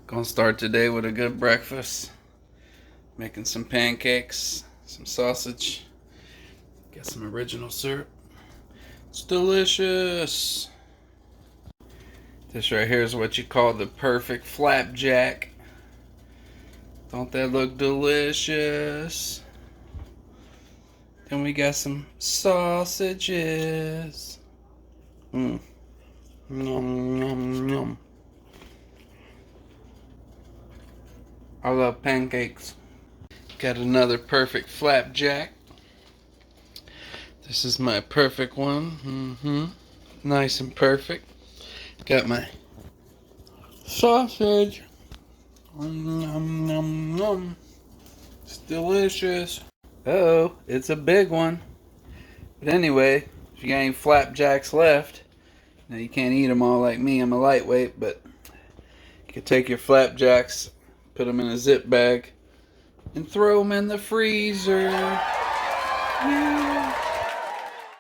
Gonna start today with a good breakfast. Making some pancakes, some sausage. Got some original syrup. It's delicious. This right here is what you call the perfect flapjack. Don't that look delicious? Then we got some sausages. Nom, nom, nom. I love pancakes. Got another perfect flapjack. This is my perfect one. Nice and perfect. Got my sausage. Nom, nom, nom. It's delicious. Oh, it's a big one. But anyway, if you got any flapjacks left, now you can't eat them all like me. I'm a lightweight, but you can take your flapjacks, put them in a zip bag, and throw them in the freezer. Yeah.